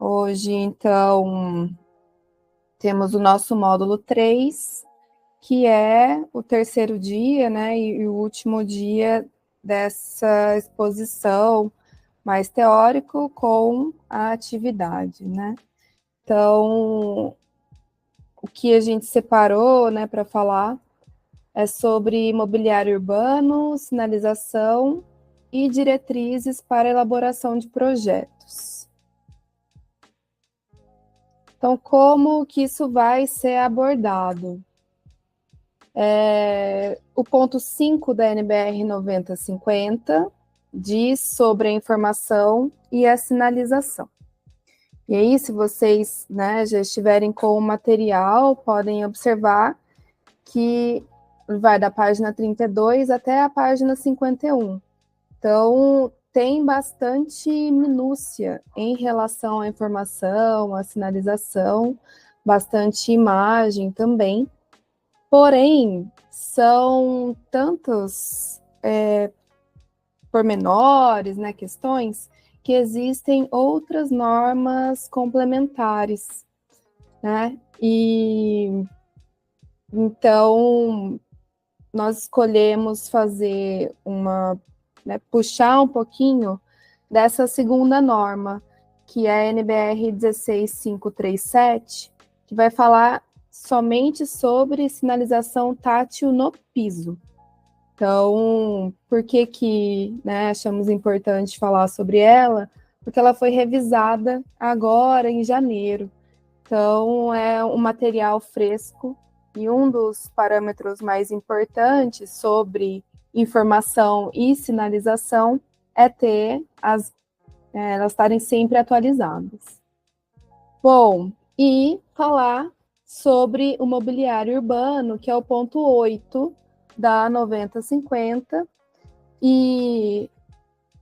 Hoje, então, temos o nosso módulo 3, que é o terceiro dia, né, e o último dia dessa exposição mais teórico com a atividade, né? Então, o que a gente separou, né, para falar é sobre mobiliário urbano, sinalização e diretrizes para elaboração de projetos. Então, como que isso vai ser abordado? O ponto 5 da NBR 9050 diz sobre a informação e a sinalização. E aí, se vocês, né, já estiverem com o material, podem observar que vai da página 32 até a página 51. Então, tem bastante minúcia em relação à informação, à sinalização, bastante imagem também. Porém, são tantos pormenores, né, questões, que existem outras normas complementares, né? E então nós escolhemos fazer puxar um pouquinho dessa segunda norma, que é a NBR 16537, que vai falar somente sobre sinalização tátil no piso. Então, por que achamos importante falar sobre ela? Porque ela foi revisada agora em janeiro. Então, é um material fresco e um dos parâmetros mais importantes sobre informação e sinalização é ter elas estarem sempre atualizadas. Bom, e falar sobre o mobiliário urbano, que é o ponto 8 da 9050, e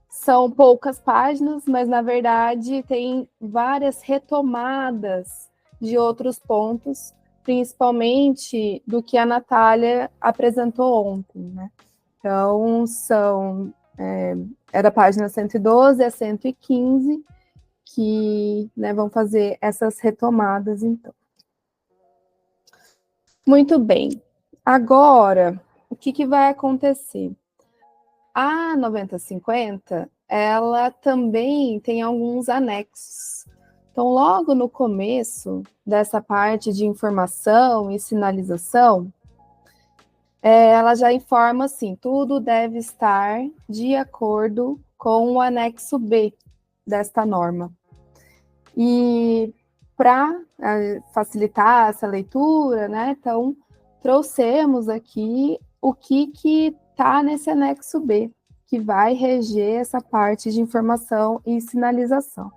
são poucas páginas, mas na verdade tem várias retomadas de outros pontos, principalmente do que a Natália apresentou ontem, né? Então, é da página 112 a 115, que vão fazer essas retomadas, então. Muito bem. Agora, o que vai acontecer? A 9050, ela também tem alguns anexos. Então, logo no começo dessa parte de informação e sinalização, ela já informa assim, tudo deve estar de acordo com o anexo B desta norma. E para facilitar essa leitura, né, então trouxemos aqui o que está nesse anexo B, que vai reger essa parte de informação e sinalização.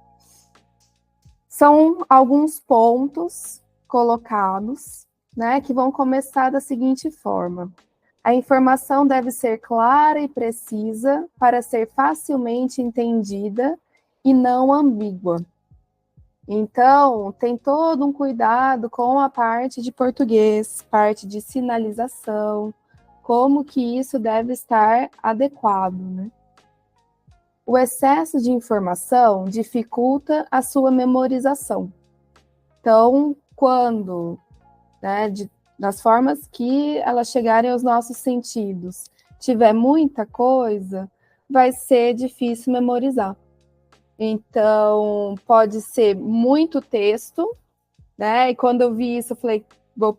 São alguns pontos colocados, né, que vão começar da seguinte forma. A informação deve ser clara e precisa para ser facilmente entendida e não ambígua. Então, tem todo um cuidado com a parte de português, parte de sinalização, como que isso deve estar adequado, né? O excesso de informação dificulta a sua memorização. Então, quando, das formas que elas chegarem aos nossos sentidos, tiver muita coisa, vai ser difícil memorizar. Então, pode ser muito texto, né? E quando eu vi isso, eu falei, vou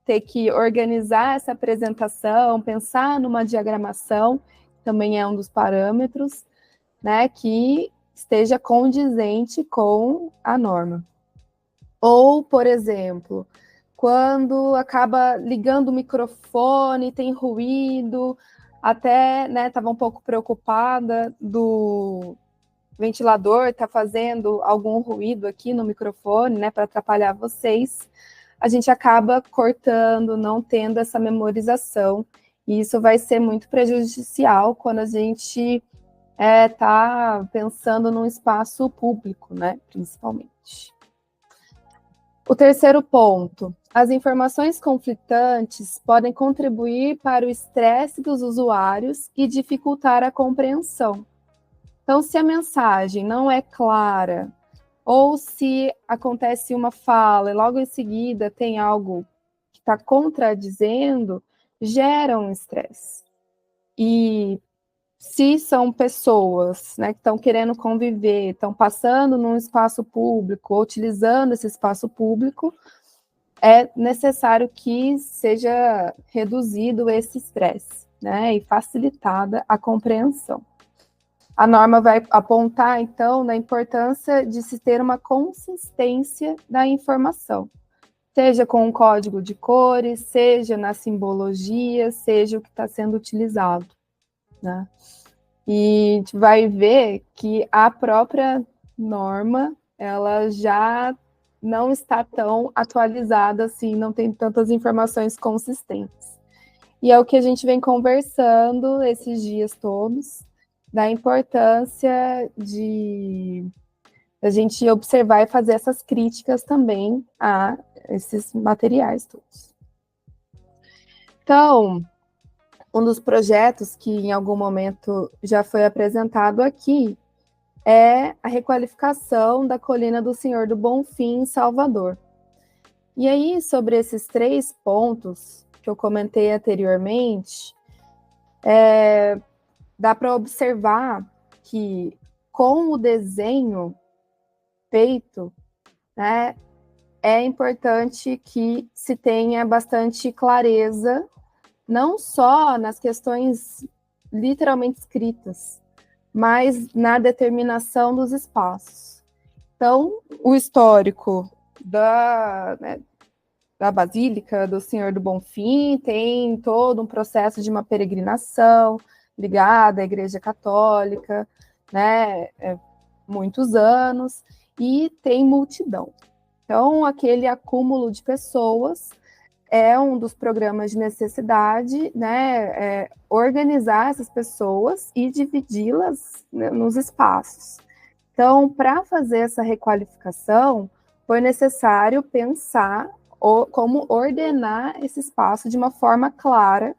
ter que organizar essa apresentação, pensar numa diagramação, também é um dos parâmetros, né? Que esteja condizente com a norma. Ou, por exemplo, quando acaba ligando o microfone, tem ruído, até, estava um pouco preocupada do ventilador está fazendo algum ruído aqui no microfone, para atrapalhar vocês, a gente acaba cortando, não tendo essa memorização, e isso vai ser muito prejudicial quando a gente está pensando num espaço público, principalmente. O terceiro ponto, as informações conflitantes podem contribuir para o estresse dos usuários e dificultar a compreensão. Então, se a mensagem não é clara, ou se acontece uma fala e logo em seguida tem algo que está contradizendo, gera um estresse. E se são pessoas, né, que estão querendo conviver, estão passando num espaço público, utilizando esse espaço público, é necessário que seja reduzido esse estresse, né, e facilitada a compreensão. A norma vai apontar, então, na importância de se ter uma consistência da informação, seja com um código de cores, seja na simbologia, seja o que está sendo utilizado, né? E a gente vai ver que a própria norma, ela já não está tão atualizada assim, não tem tantas informações consistentes. E é o que a gente vem conversando esses dias todos, da importância de a gente observar e fazer essas críticas também a esses materiais todos. Então, um dos projetos que em algum momento já foi apresentado aqui é a requalificação da colina do Senhor do Bonfim, em Salvador. E aí, sobre esses 3 pontos que eu comentei anteriormente, dá para observar que com o desenho feito, né, é importante que se tenha bastante clareza, não só nas questões literalmente escritas, mas na determinação dos espaços. Então, o histórico da Basílica do Senhor do Bonfim tem todo um processo de uma peregrinação ligada à Igreja Católica, né, muitos anos, e tem multidão. Então, aquele acúmulo de pessoas é um dos programas de necessidade, né, organizar essas pessoas e dividi-las, né, nos espaços. Então, para fazer essa requalificação, foi necessário pensar como ordenar esse espaço de uma forma clara,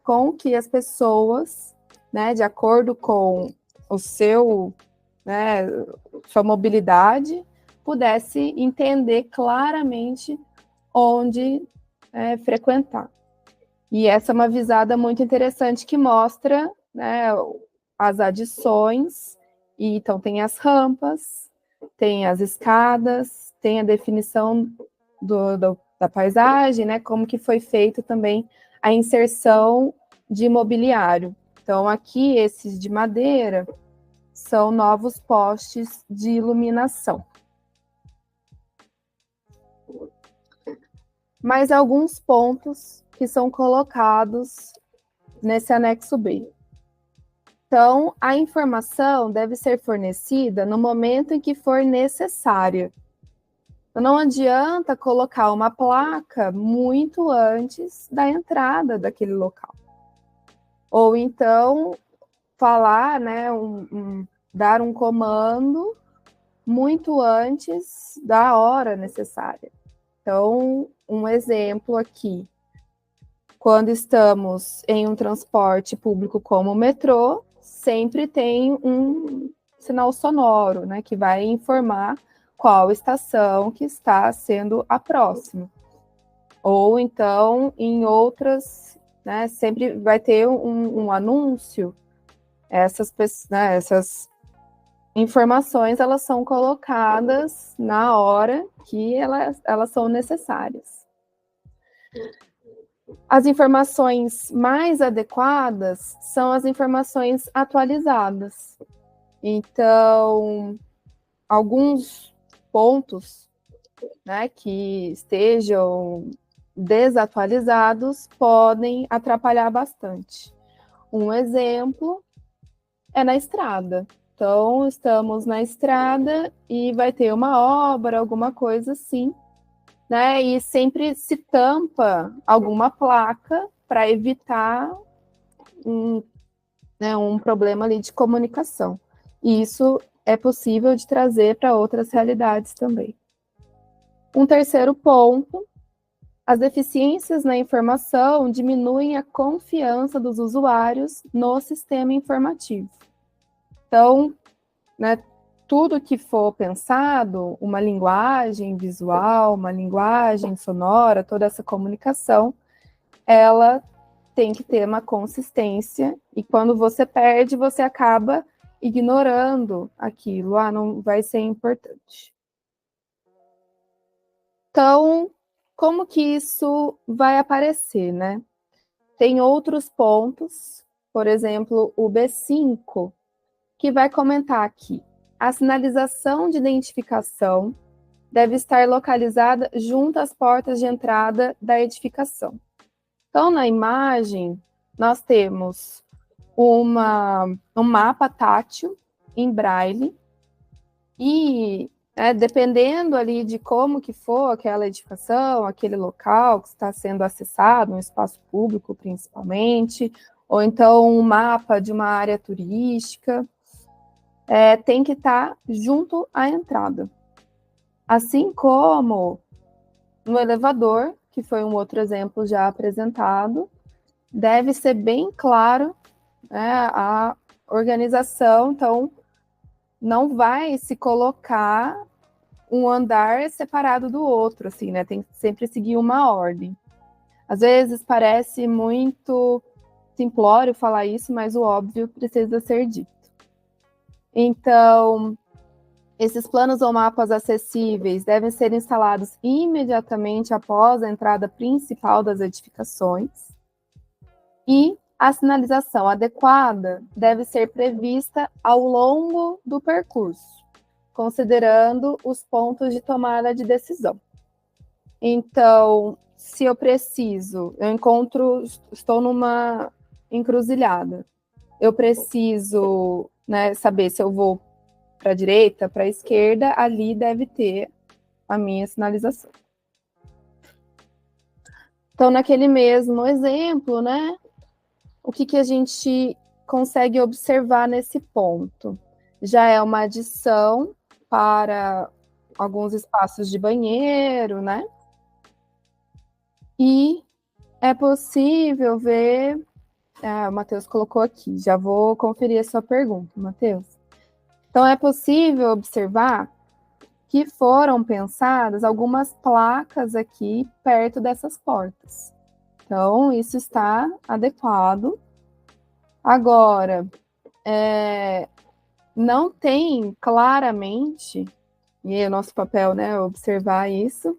com que as pessoas, né, de acordo com o seu, né, sua mobilidade, pudesse entender claramente onde frequentar. E essa é uma visada muito interessante que mostra, né, as adições, e então tem as rampas, tem as escadas, tem a definição da paisagem, né, como que foi feito também a inserção de mobiliário. Então, aqui, esses de madeira são novos postes de iluminação. Mais alguns pontos que são colocados nesse anexo B. Então, a informação deve ser fornecida no momento em que for necessária. Não adianta colocar uma placa muito antes da entrada daquele local. Ou então, falar, né, dar um comando muito antes da hora necessária. Então, um exemplo aqui, quando estamos em um transporte público como o metrô, sempre tem um sinal sonoro, né, que vai informar qual estação que está sendo a próxima. Ou então, em outras, né, sempre vai ter um anúncio. Essas informações, elas são colocadas na hora que elas são necessárias. As informações mais adequadas são as informações atualizadas. Então, alguns pontos, né, que estejam desatualizados podem atrapalhar bastante. Um exemplo é na estrada. Então, estamos na estrada e vai ter uma obra, alguma coisa assim, né? E sempre se tampa alguma placa para evitar um problema ali de comunicação. E isso é possível de trazer para outras realidades também. Um terceiro ponto, as deficiências na informação diminuem a confiança dos usuários no sistema informativo. Então, né, tudo que for pensado, uma linguagem visual, uma linguagem sonora, toda essa comunicação, ela tem que ter uma consistência, e quando você perde, você acaba ignorando aquilo, não vai ser importante. Então, como que isso vai aparecer, né? Tem outros pontos, por exemplo, o B5, que vai comentar aqui. A sinalização de identificação deve estar localizada junto às portas de entrada da edificação. Então, na imagem, nós temos um mapa tátil em braille e, dependendo ali de como que for aquela edificação, aquele local que está sendo acessado, um espaço público principalmente, ou então um mapa de uma área turística, tem que estar junto à entrada. Assim como no elevador, que foi um outro exemplo já apresentado, deve ser bem claro, né, a organização, então não vai se colocar um andar separado do outro, assim, né? Tem que sempre seguir uma ordem. Às vezes parece muito simplório falar isso, mas o óbvio precisa ser dito. Então, esses planos ou mapas acessíveis devem ser instalados imediatamente após a entrada principal das edificações. E a sinalização adequada deve ser prevista ao longo do percurso, considerando os pontos de tomada de decisão. Então, se eu estou numa encruzilhada, eu preciso, saber se eu vou para a direita, para a esquerda, ali deve ter a minha sinalização. Então, naquele mesmo exemplo, o que a gente consegue observar nesse ponto? Já é uma adição para alguns espaços de banheiro, E é possível ver... o Matheus colocou aqui, já vou conferir a sua pergunta, Matheus. Então, é possível observar que foram pensadas algumas placas aqui perto dessas portas. Então, isso está adequado. Agora, não tem claramente, e é o nosso papel, observar isso,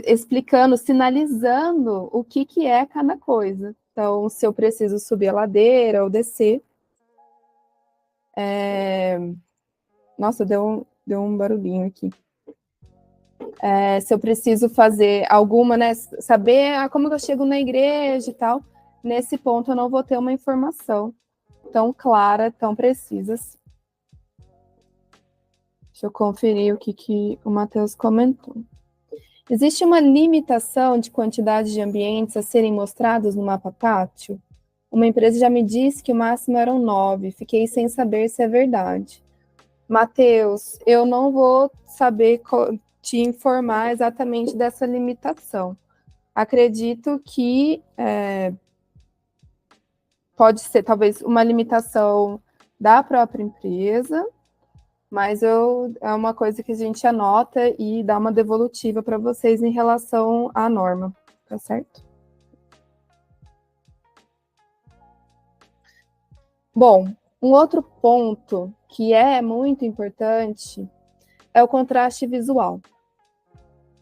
explicando, sinalizando o que é cada coisa. Então, se eu preciso subir a ladeira ou descer. Nossa, deu um barulhinho aqui. Se eu preciso fazer alguma, saber como eu chego na igreja e tal, nesse ponto eu não vou ter uma informação tão clara, tão precisa. Deixa eu conferir o que o Matheus comentou. Existe uma limitação de quantidade de ambientes a serem mostrados no mapa tátil? Uma empresa já me disse que o máximo eram 9, fiquei sem saber se é verdade. Matheus, eu não vou saber te informar exatamente dessa limitação. Acredito que pode ser talvez uma limitação da própria empresa, mas é uma coisa que a gente anota e dá uma devolutiva para vocês em relação à norma, tá certo? Bom, um outro ponto que é muito importante é o contraste visual.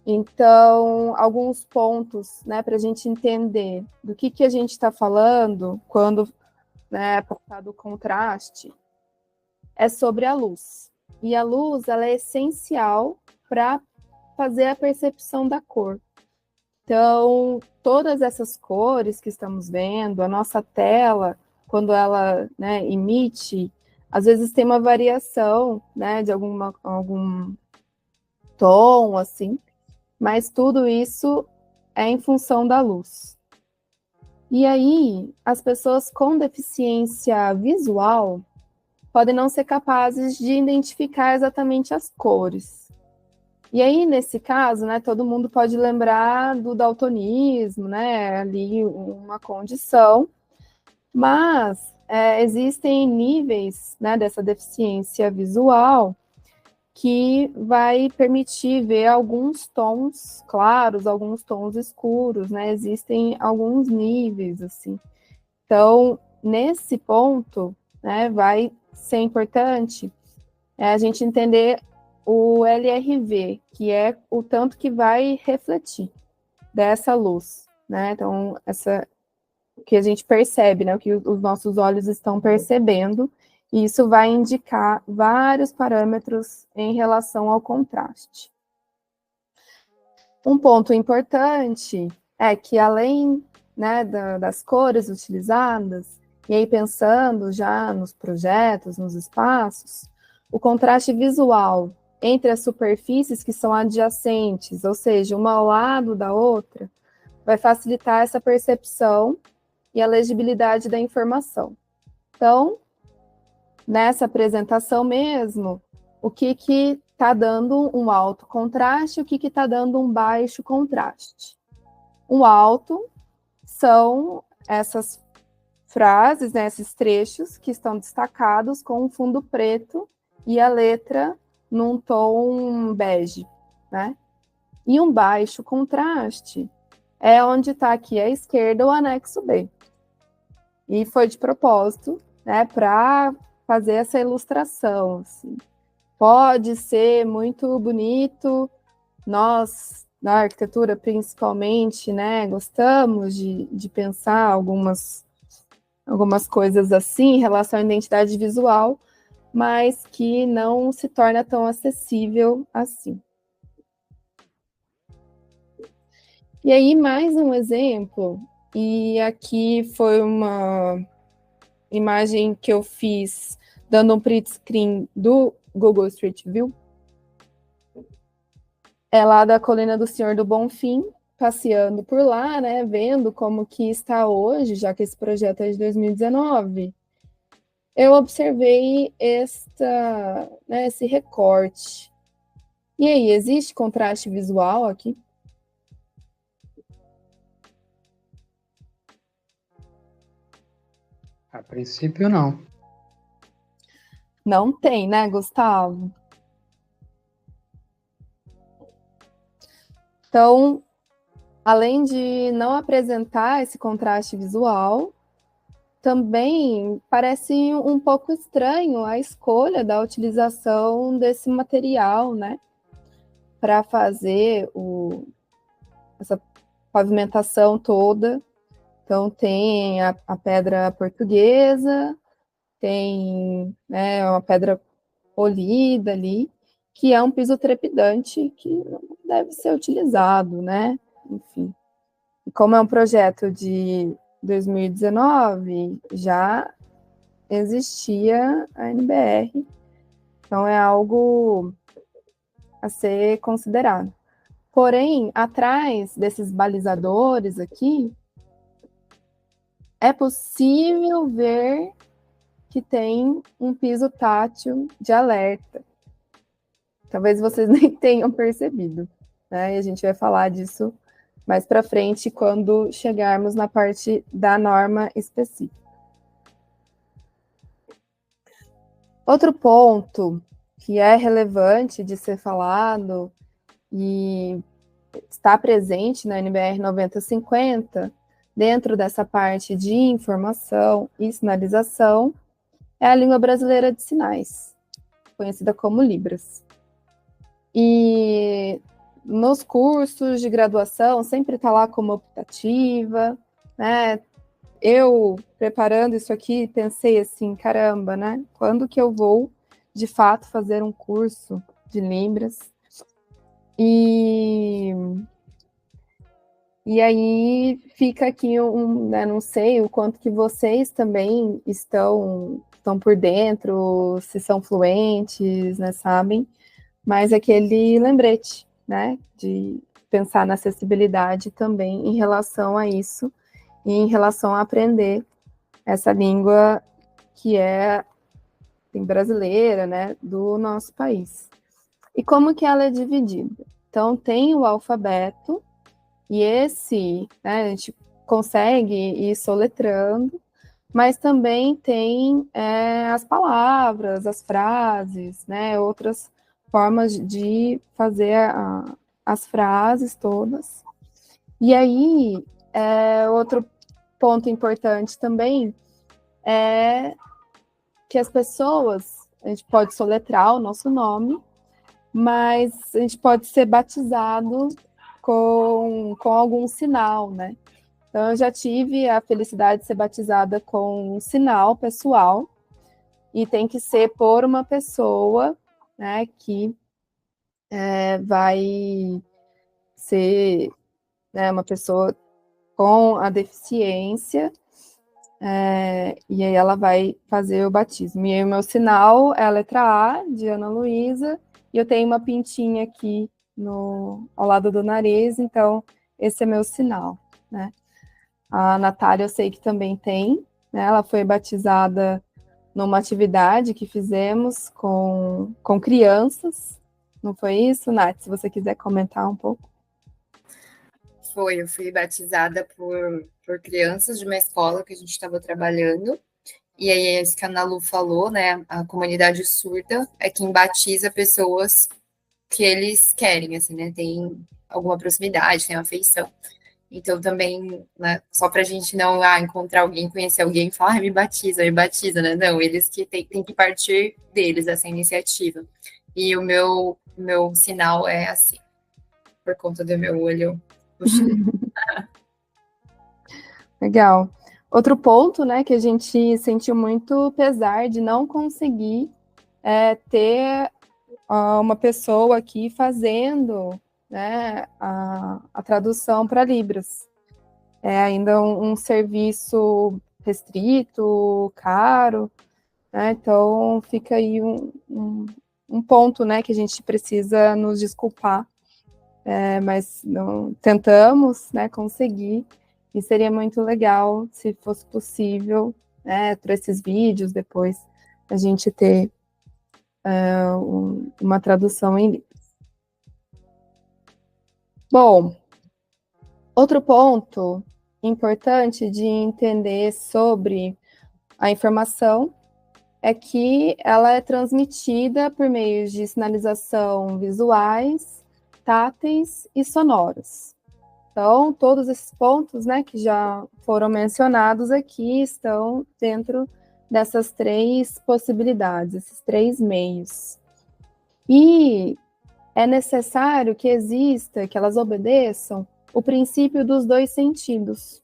Então, alguns pontos, para a gente entender do que a gente está falando quando é passado o contraste, é sobre a luz. E a luz, ela é essencial para fazer a percepção da cor. Então, todas essas cores que estamos vendo, a nossa tela, quando ela emite, às vezes tem uma variação, de algum tom, assim, mas tudo isso é em função da luz. E aí, as pessoas com deficiência visual podem não ser capazes de identificar exatamente as cores. E aí, nesse caso, todo mundo pode lembrar do daltonismo, ali uma condição, mas existem níveis, né, dessa deficiência visual que vai permitir ver alguns tons claros, alguns tons escuros, né? Existem alguns níveis, assim. Então, nesse ponto, né, vai ser importante a gente entender o LRV, que é o tanto que vai refletir dessa luz, né? Então, que a gente percebe, né? O que os nossos olhos estão percebendo, e isso vai indicar vários parâmetros em relação ao contraste. Um ponto importante é que, além, né, das cores utilizadas, e aí pensando já nos projetos, nos espaços, o contraste visual entre as superfícies que são adjacentes, ou seja, uma ao lado da outra, vai facilitar essa percepção e a legibilidade da informação. Então, nessa apresentação mesmo, o que está dando um alto contraste, o que está dando um baixo contraste. Um alto são essas frases, né, esses trechos que estão destacados com um fundo preto e a letra num tom bege, né? E um baixo contraste é onde está aqui à esquerda o anexo B. E foi de propósito, né, para fazer essa ilustração. Assim. Pode ser muito bonito, nós, na arquitetura principalmente, né, gostamos de pensar algumas coisas assim em relação à identidade visual, mas que não se torna tão acessível assim. E aí, mais um exemplo, e aqui foi uma imagem que eu fiz dando um print screen do Google Street View. É lá da Colina do Senhor do Bonfim, passeando por lá, né, vendo como que está hoje, já que esse projeto é de 2019. Eu observei esse recorte. E aí, existe contraste visual aqui? A princípio, não. Não tem, né, Gustavo? Então, além de não apresentar esse contraste visual, também parece um pouco estranho a escolha da utilização desse material, né, para fazer essa pavimentação toda. Então, tem a pedra portuguesa, tem, né, uma pedra polida ali, que é um piso trepidante que não deve ser utilizado, né? Enfim. E como é um projeto de 2019, já existia a NBR, então é algo a ser considerado. Porém, atrás desses balizadores aqui, é possível ver que tem um piso tátil de alerta. Talvez vocês nem tenham percebido, né? E a gente vai falar disso mais para frente quando chegarmos na parte da norma específica. Outro ponto que é relevante de ser falado e está presente na NBR 9050, dentro dessa parte de informação e sinalização, é a língua brasileira de sinais, conhecida como Libras. E nos cursos de graduação sempre está lá como optativa, né? Eu, preparando isso aqui, pensei assim, caramba, né? Quando que eu vou, de fato, fazer um curso de Libras? E aí fica aqui né, não sei o quanto que vocês também estão por dentro, se são fluentes, né, sabem, mas aquele lembrete, né, de pensar na acessibilidade também em relação a isso e em relação a aprender essa língua que é brasileira, né, do nosso país. E como que ela é dividida? Então, tem o alfabeto, e esse, né, a gente consegue ir soletrando, mas também tem as palavras, as frases, né, outras formas de fazer as frases todas. E aí, outro ponto importante também é que as pessoas, a gente pode soletrar o nosso nome, mas a gente pode ser batizado com algum sinal, né? Então, eu já tive a felicidade de ser batizada com um sinal pessoal, e tem que ser por uma pessoa, né, que vai ser, né, uma pessoa com a deficiência, e aí ela vai fazer o batismo. E aí o meu sinal é a letra A, de Ana Luísa, e eu tenho uma pintinha aqui ao lado do nariz, então esse é meu sinal, né? A Natália eu sei que também tem, né? Ela foi batizada numa atividade que fizemos com crianças, não foi isso, Nath? Se você quiser comentar um pouco. Eu fui batizada por crianças de uma escola que a gente estava trabalhando, e aí é isso que a Ana Lu falou, né, a comunidade surda é quem batiza pessoas que eles querem, assim, né, tem alguma proximidade, tem uma afeição. Então também, né, só para a gente não encontrar alguém, conhecer alguém e falar, me batiza, né? Não, eles que tem que partir deles essa iniciativa. E o meu sinal é assim, por conta do meu olho puxado. Legal. Outro ponto, né, que a gente sentiu muito pesar de não conseguir ter uma pessoa aqui fazendo, né, a tradução para Libras. É ainda um serviço restrito, caro, né? Então fica aí um ponto, né, que a gente precisa nos desculpar, mas não, tentamos, né, conseguir, e seria muito legal se fosse possível, né, por esses vídeos depois a gente ter uma tradução em Libras. Bom, outro ponto importante de entender sobre a informação é que ela é transmitida por meio de sinalização visuais, táteis e sonoros. Então, todos esses pontos, né, que já foram mencionados aqui, estão dentro dessas três possibilidades, esses três meios. E é necessário que exista, que elas obedeçam o princípio dos dois sentidos.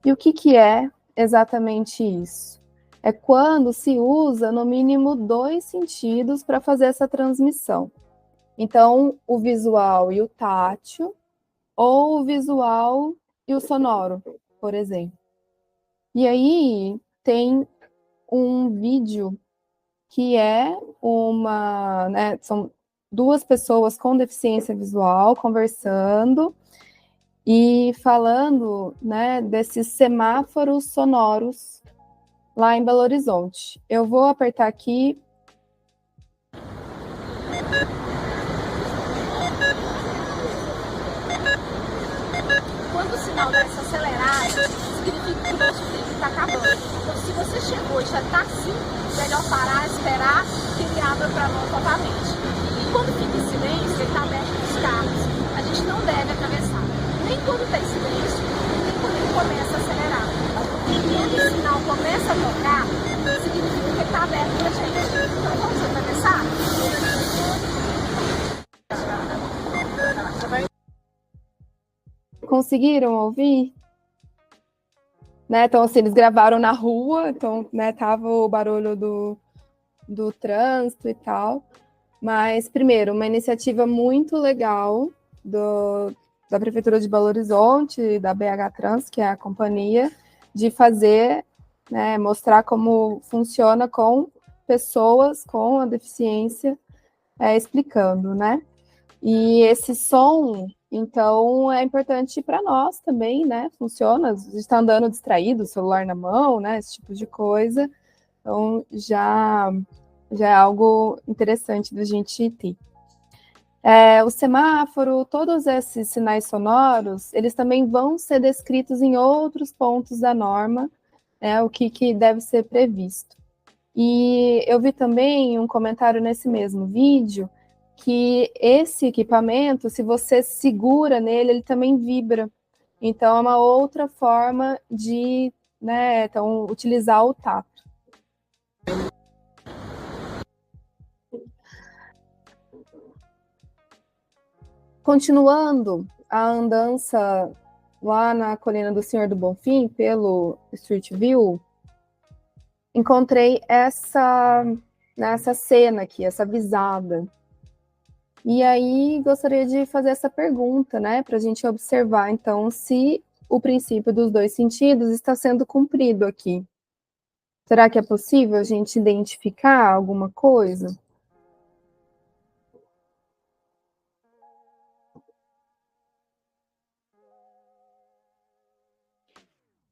E o que é exatamente isso? É quando se usa, no mínimo, dois sentidos para fazer essa transmissão. Então, o visual e o tátil, ou o visual e o sonoro, por exemplo. E aí, tem um vídeo que é né, são duas pessoas com deficiência visual conversando e falando, né, desses semáforos sonoros lá em Belo Horizonte. Eu vou apertar aqui. Quando o sinal dá essa acelerada, significa que o nosso tempo está acabando. Então, se você chegou e já está assim, melhor parar, esperar que ele abra para nós novamente. E quando fica em silêncio, ele está aberto para os carros. A gente não deve atravessar. Nem quando está em silêncio, nem quando ele começa a acelerar. E quando o sinal começa a tocar, significa que ele está aberto para a gente. Então, vamos atravessar? Conseguiram ouvir? Né? Então, assim, eles gravaram na rua, então, né, tava o barulho do trânsito e tal. Mas, primeiro, uma iniciativa muito legal da Prefeitura de Belo Horizonte, da BH Trans, que é a companhia, de fazer, né, mostrar como funciona com pessoas com a deficiência, explicando, né? E esse som, então, é importante para nós também, né? Funciona, a gente está andando distraído, celular na mão, né? Esse tipo de coisa. Então, já é algo interessante da gente ter. O semáforo, todos esses sinais sonoros, eles também vão ser descritos em outros pontos da norma, né, o que deve ser previsto. E eu vi também um comentário nesse mesmo vídeo que esse equipamento, se você segura nele, ele também vibra. Então, é uma outra forma de, né, então, utilizar o tato. Continuando a andança lá na Colina do Senhor do Bonfim, pelo Street View, encontrei essa cena aqui, essa visada. E aí gostaria de fazer essa pergunta, né, para a gente observar, então, se o princípio dos 2 sentidos está sendo cumprido aqui. Será que é possível a gente identificar alguma coisa?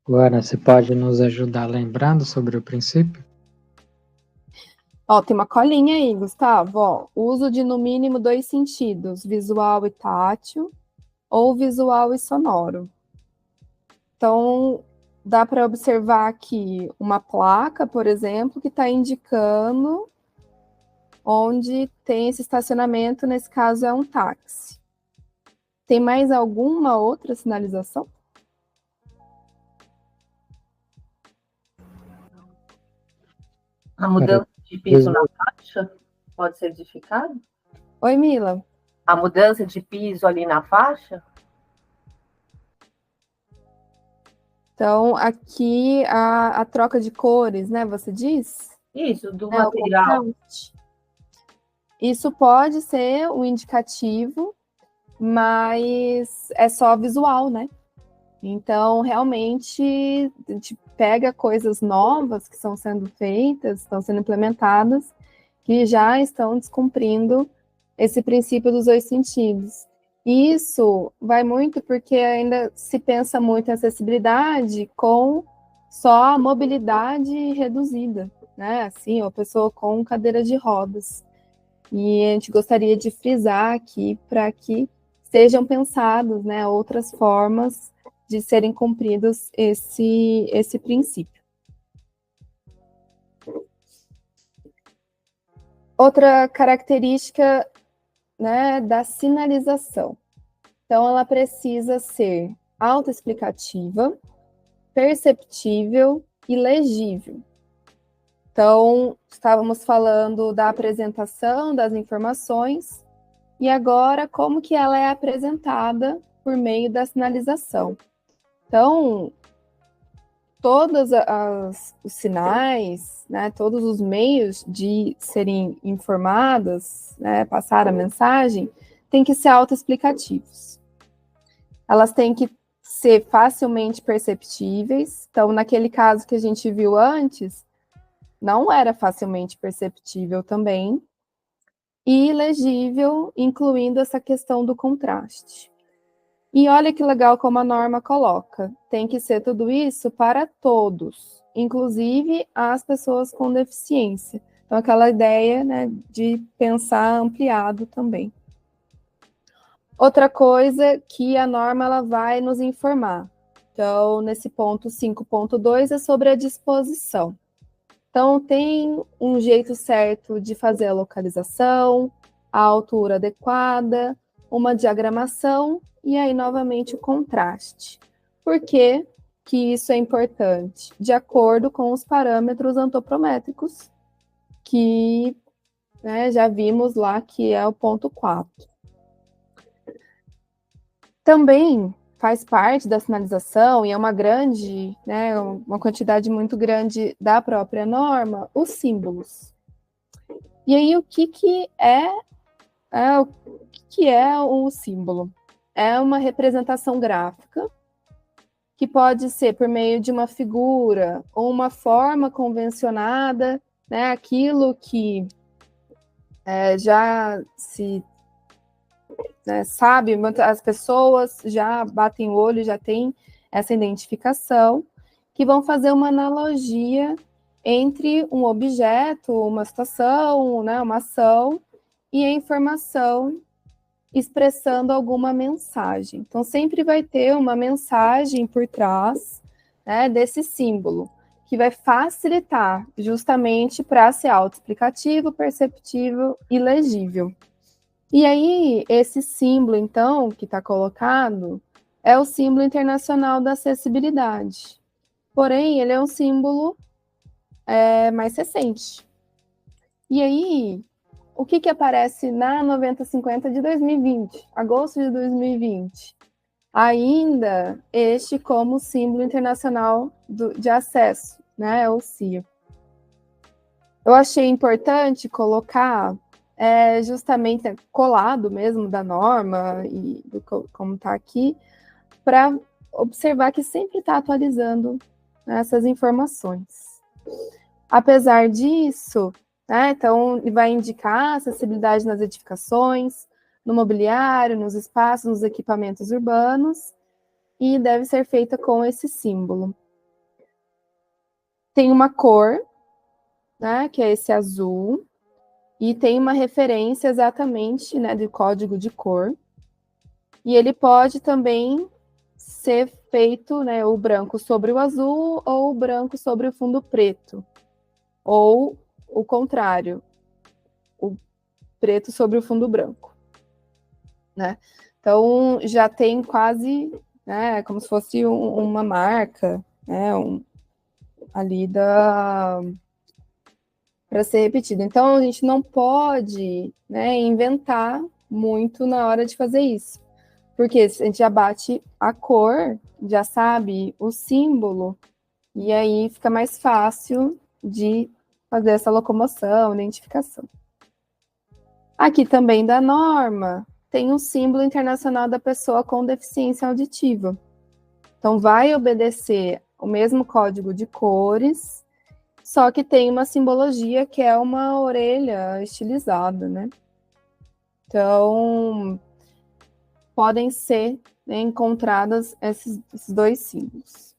Agora, você pode nos ajudar lembrando sobre o princípio? Ó, tem uma colinha aí, Gustavo. Ó, uso de no mínimo 2 sentidos, visual e tátil, ou visual e sonoro. Então, dá para observar aqui uma placa, por exemplo, que está indicando onde tem esse estacionamento, nesse caso é um táxi. Tem mais alguma outra sinalização? A mudança de piso na faixa pode ser verificada? Oi, Mila. A mudança de piso ali na faixa? Então, aqui a troca de cores, né, você diz? Isso, do material. Isso pode ser um indicativo, mas é só visual, né? Então, realmente, a gente pega coisas novas que estão sendo feitas, estão sendo implementadas, que já estão descumprindo esse princípio dos 2 sentidos. Isso vai muito porque ainda se pensa muito em acessibilidade com só a mobilidade reduzida, né? Assim, a pessoa com cadeira de rodas. E a gente gostaria de frisar aqui para que sejam pensados, né, outras formas de serem cumpridos esse princípio. Outra característica, né, da sinalização. Então, ela precisa ser autoexplicativa, perceptível e legível. Então, estávamos falando da apresentação das informações e agora como que ela é apresentada por meio da sinalização. Então, todos os sinais, né, todos os meios de serem informadas, né, passar a mensagem, têm que ser autoexplicativos. Elas têm que ser facilmente perceptíveis. Então, naquele caso que a gente viu antes, não era facilmente perceptível também, e legível, incluindo essa questão do contraste. E olha que legal como a norma coloca, tem que ser tudo isso para todos, inclusive as pessoas com deficiência. Então, aquela ideia, né, de pensar ampliado também. Outra coisa que a norma ela vai nos informar. Então, nesse ponto 5.2 é sobre a disposição. Então, tem um jeito certo de fazer a localização, a altura adequada, uma diagramação e aí, novamente, o contraste. Por que que isso é importante? De acordo com os parâmetros antropométricos, que, né, já vimos lá que é o ponto 4. Também faz parte da sinalização, e é uma grande, né, uma quantidade muito grande da própria norma, os símbolos. E aí, o que é o símbolo? É uma representação gráfica, que pode ser por meio de uma figura, ou uma forma convencionada, né, aquilo que já se sabe, as pessoas já batem o olho, já tem essa identificação, que vão fazer uma analogia entre um objeto, uma situação, né, uma ação, e a informação expressando alguma mensagem. Então, sempre vai ter uma mensagem por trás, né, desse símbolo, que vai facilitar justamente para ser autoexplicativo, perceptível e legível. E aí, esse símbolo, então, que está colocado, é o símbolo internacional da acessibilidade. Porém, ele é um símbolo mais recente. E aí, o que aparece na 9050 de 2020, agosto de 2020? Ainda este como símbolo internacional de acesso, né, o CIA. Eu achei importante colocar justamente colado mesmo da norma e como está aqui, para observar que sempre está atualizando essas informações. Apesar disso, né, então vai indicar acessibilidade nas edificações, no mobiliário, nos espaços, nos equipamentos urbanos, e deve ser feita com esse símbolo. Tem uma cor, né, que é esse azul, e tem uma referência exatamente, né, do código de cor. E ele pode também ser feito, né, o branco sobre o azul ou o branco sobre o fundo preto. Ou o contrário, o preto sobre o fundo branco. Né? Então, já tem quase, né, como se fosse uma marca, né, ali para ser repetido. Então, a gente não pode, né, inventar muito na hora de fazer isso. Porque a gente já bate a cor, já sabe o símbolo, e aí fica mais fácil de fazer essa locomoção, identificação. Aqui também da norma, tem um símbolo internacional da pessoa com deficiência auditiva. Então, vai obedecer o mesmo código de cores, só que tem uma simbologia que é uma orelha estilizada, né? Então, podem ser, né, encontradas esses dois símbolos.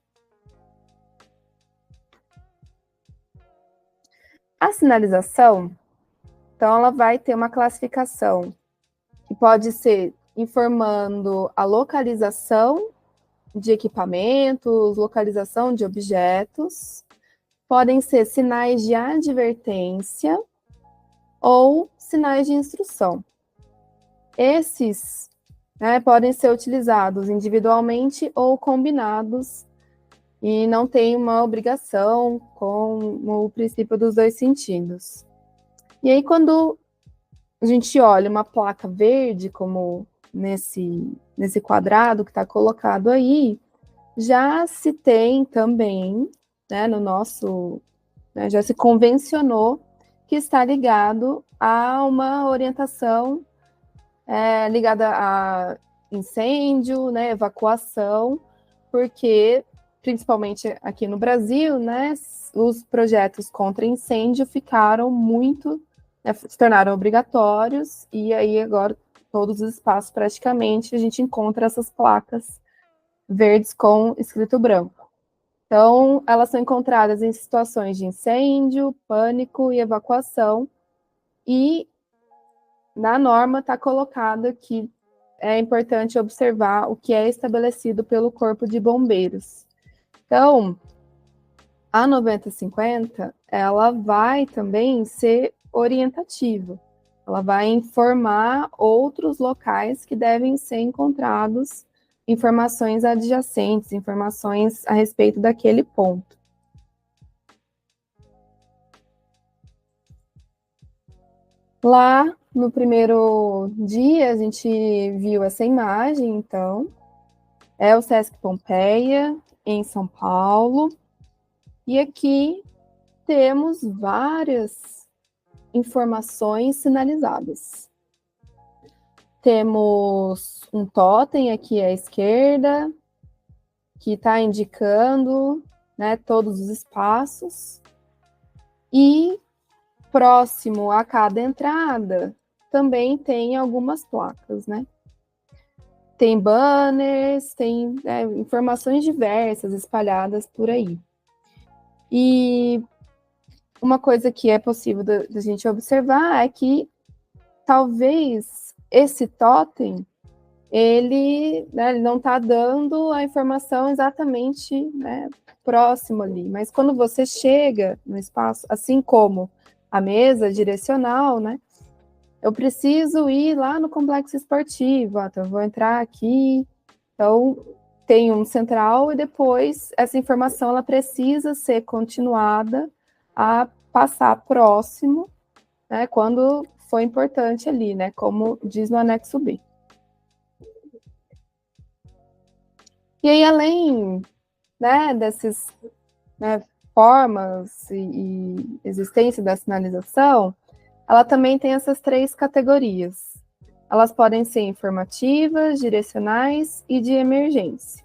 A sinalização, então, ela vai ter uma classificação que pode ser informando a localização de equipamentos, localização de objetos, podem ser sinais de advertência ou sinais de instrução. Esses, né, podem ser utilizados individualmente ou combinados e não tem uma obrigação com o princípio dos dois sentidos. E aí, quando a gente olha uma placa verde, como nesse quadrado que está colocado aí, já se tem também, né, no nosso, né, já se convencionou que está ligado a uma orientação ligada a incêndio, né, evacuação, porque, principalmente aqui no Brasil, né, os projetos contra incêndio ficaram muito, né, se tornaram obrigatórios, e aí agora todos os espaços praticamente a gente encontra essas placas verdes com escrito branco. Então, elas são encontradas em situações de incêndio, pânico e evacuação, e na norma está colocado que é importante observar o que é estabelecido pelo Corpo de Bombeiros. Então, a 9050, ela vai também ser orientativa. Ela vai informar outros locais que devem ser encontrados, informações adjacentes, informações a respeito daquele ponto. Lá, no primeiro dia, a gente viu essa imagem, então, é o Sesc Pompeia, em São Paulo, e aqui temos várias informações sinalizadas. Temos um totem aqui à esquerda, que está indicando, né, todos os espaços, e próximo a cada entrada também tem algumas placas, né? Tem banners, tem informações diversas espalhadas por aí. E uma coisa que é possível da gente observar é que talvez esse totem ele não está dando a informação exatamente, né, próximo ali. Mas quando você chega no espaço, assim como a mesa direcional, né, eu preciso ir lá no complexo esportivo, então eu vou entrar aqui, então tem um central e depois essa informação ela precisa ser continuada a passar próximo, né, quando for importante ali, né, como diz no anexo B. E aí, além, né, dessas, né, formas e existência da sinalização, ela também tem essas 3 categorias. Elas podem ser informativas, direcionais e de emergência.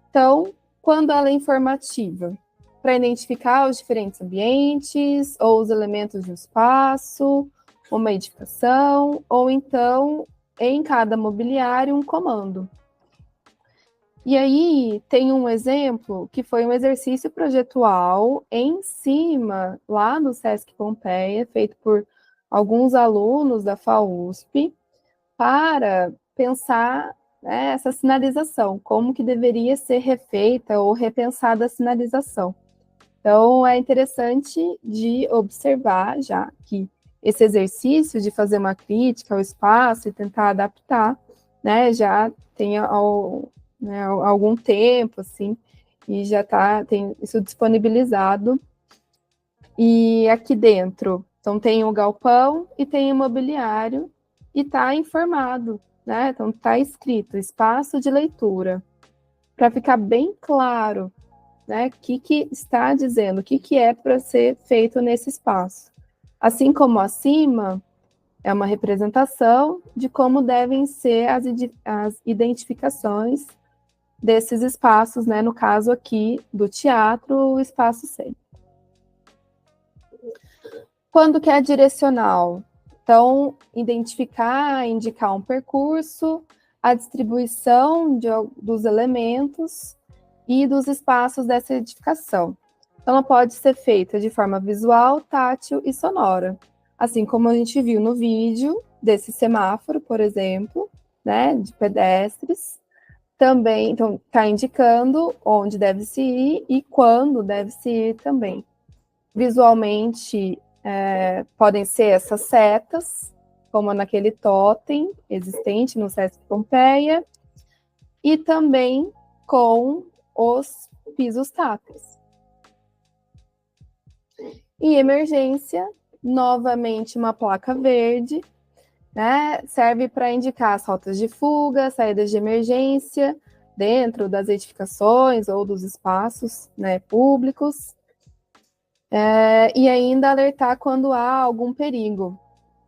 Então, quando ela é informativa, para identificar os diferentes ambientes ou os elementos de um espaço, uma edificação, ou então, em cada mobiliário, um comando. E aí tem um exemplo que foi um exercício projetual em cima, lá no Sesc Pompeia, feito por alguns alunos da FAUSP, para pensar, né, essa sinalização, como que deveria ser refeita ou repensada a sinalização. Então, é interessante de observar já que esse exercício de fazer uma crítica ao espaço e tentar adaptar, né, já tem algum tempo, assim, e já tem isso disponibilizado. E aqui dentro, então tem o galpão e tem o imobiliário, e está informado, né? Então está escrito espaço de leitura, para ficar bem claro, né? O que está dizendo, o que é para ser feito nesse espaço. Assim como acima, é uma representação de como devem ser as identificações desses espaços, né? No caso aqui do teatro, o espaço cênico. Quando que é direcional? Então, identificar, indicar um percurso, a distribuição dos elementos e dos espaços dessa edificação. Então, ela pode ser feita de forma visual, tátil e sonora. Assim como a gente viu no vídeo desse semáforo, por exemplo, né, de pedestres. Também, então, está indicando onde deve se ir e quando deve se ir também. Visualmente, podem ser essas setas, como naquele totem existente no Sesc Pompeia, e também com os pisos táteis. Em emergência, novamente uma placa verde, né, serve para indicar as rotas de fuga, saídas de emergência, dentro das edificações ou dos espaços, né, públicos, e ainda alertar quando há algum perigo.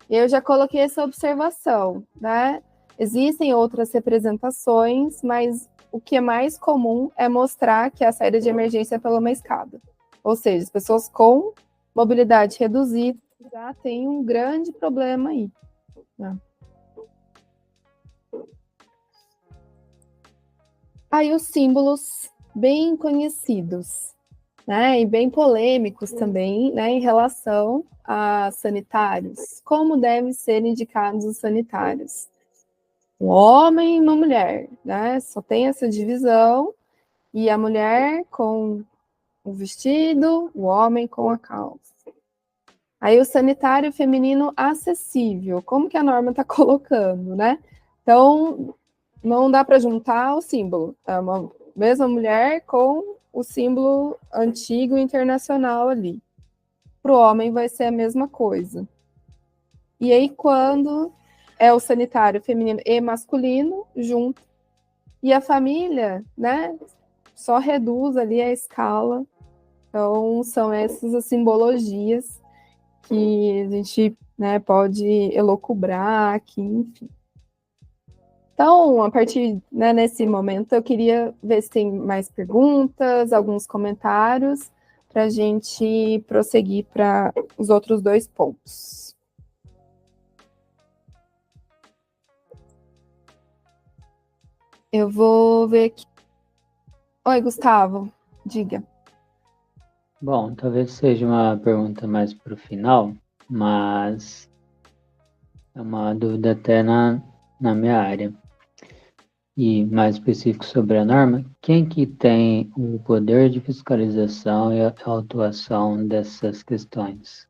Eu já coloquei essa observação, né? Existem outras representações, mas o que é mais comum é mostrar que a saída de emergência é pela uma escada. Ou seja, as pessoas com mobilidade reduzida já têm um grande problema aí. Né? Aí os símbolos bem conhecidos, né, e bem polêmicos também, né, em relação a sanitários. Como devem ser indicados os sanitários? Um homem e uma mulher, né? Só tem essa divisão, e a mulher com o vestido, o homem com a calça. Aí o sanitário feminino acessível, como que a norma está colocando, né? Então, não dá para juntar o símbolo. É uma mesma mulher com o símbolo antigo internacional ali. Para o homem vai ser a mesma coisa. E aí, quando é o sanitário feminino e masculino, junto, e a família, né, só reduz ali a escala. Então, são essas as simbologias que a gente, né, pode elocubrar aqui, enfim. Então, a partir, né, nesse momento, eu queria ver se tem mais perguntas, alguns comentários, para a gente prosseguir para os outros 2 pontos. Eu vou ver aqui. Oi, Gustavo, diga. Bom, talvez seja uma pergunta mais para o final, mas é uma dúvida até na minha área. E mais específico sobre a norma, quem que tem o poder de fiscalização e a autuação dessas questões?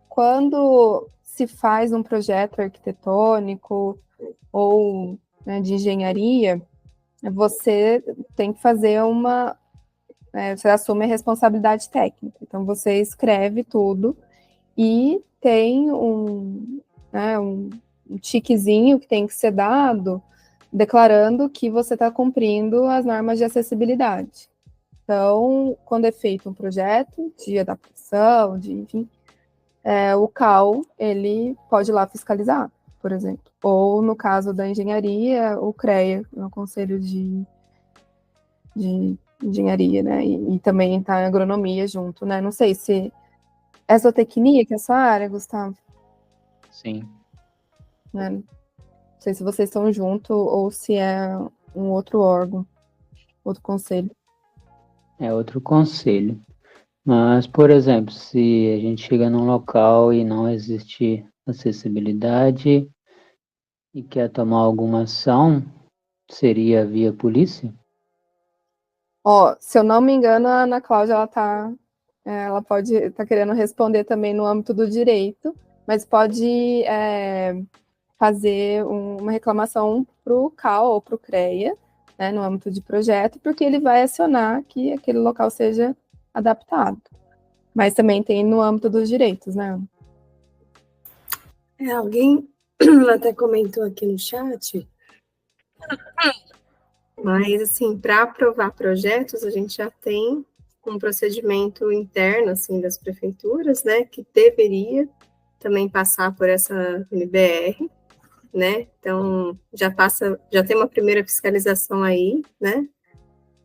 Quando se faz um projeto arquitetônico ou, né, de engenharia, você tem que fazer você assume a responsabilidade técnica. Então, você escreve tudo e tem um tiquezinho que tem que ser dado declarando que você está cumprindo as normas de acessibilidade. Então, quando é feito um projeto de adaptação, enfim, o CAL, ele pode ir lá fiscalizar, por exemplo. Ou, no caso da engenharia, o CREA, o Conselho de Engenharia, né? E também está a agronomia junto, né? Não sei se é zootecnia, que é a sua área, Gustavo? Sim. Não sei se vocês estão juntos ou se é um outro órgão, outro conselho. É outro conselho. Mas, por exemplo, se a gente chega num local e não existe acessibilidade e quer tomar alguma ação, seria via polícia? Se eu não me engano, a Ana Cláudia, ela pode estar querendo responder também no âmbito do direito, mas pode fazer uma reclamação para o CAL ou para o CREA, né, no âmbito de projeto, porque ele vai acionar que aquele local seja adaptado. Mas também tem no âmbito dos direitos, né? Alguém até comentou aqui no chat, mas, assim, para aprovar projetos, a gente já tem um procedimento interno, assim, das prefeituras, né, que deveria também passar por essa NBR, né, então já tem uma primeira fiscalização aí, né,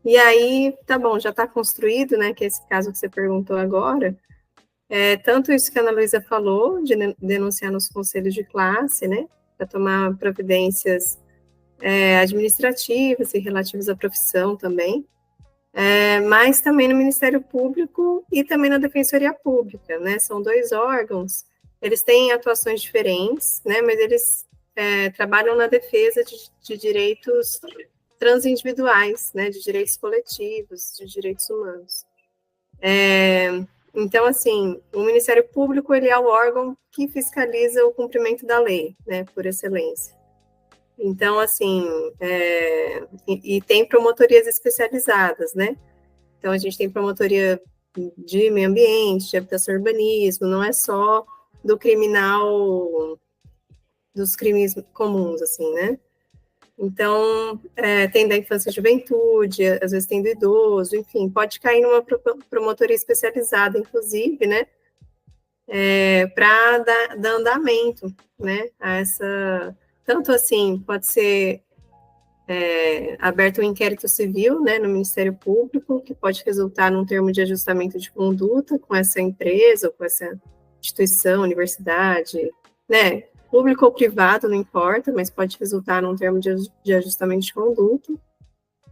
e aí, tá bom, já está construído, né, que é esse caso que você perguntou agora, tanto isso que a Ana Luísa falou, de denunciar nos conselhos de classe, né, para tomar providências administrativas e relativas à profissão também, mas também no Ministério Público e também na Defensoria Pública, né, são 2 órgãos, eles têm atuações diferentes, né, mas eles trabalham na defesa de direitos transindividuais, né, de direitos coletivos, de direitos humanos. Então, assim, o Ministério Público, ele é o órgão que fiscaliza o cumprimento da lei, né, por excelência. Então, assim, e tem promotorias especializadas, né? Então, a gente tem promotoria de meio ambiente, de habitação e urbanismo, não é só do criminal, dos crimes comuns, assim, né? Então, tem da infância e juventude, às vezes tem do idoso, enfim, pode cair numa promotoria especializada, inclusive, né? Para dar andamento, né? A essa... Tanto assim, pode ser aberto um inquérito civil, né, no Ministério Público, que pode resultar num termo de ajustamento de conduta com essa empresa, ou com essa instituição, universidade, né, público ou privado, não importa, mas pode resultar num termo de ajustamento de conduta,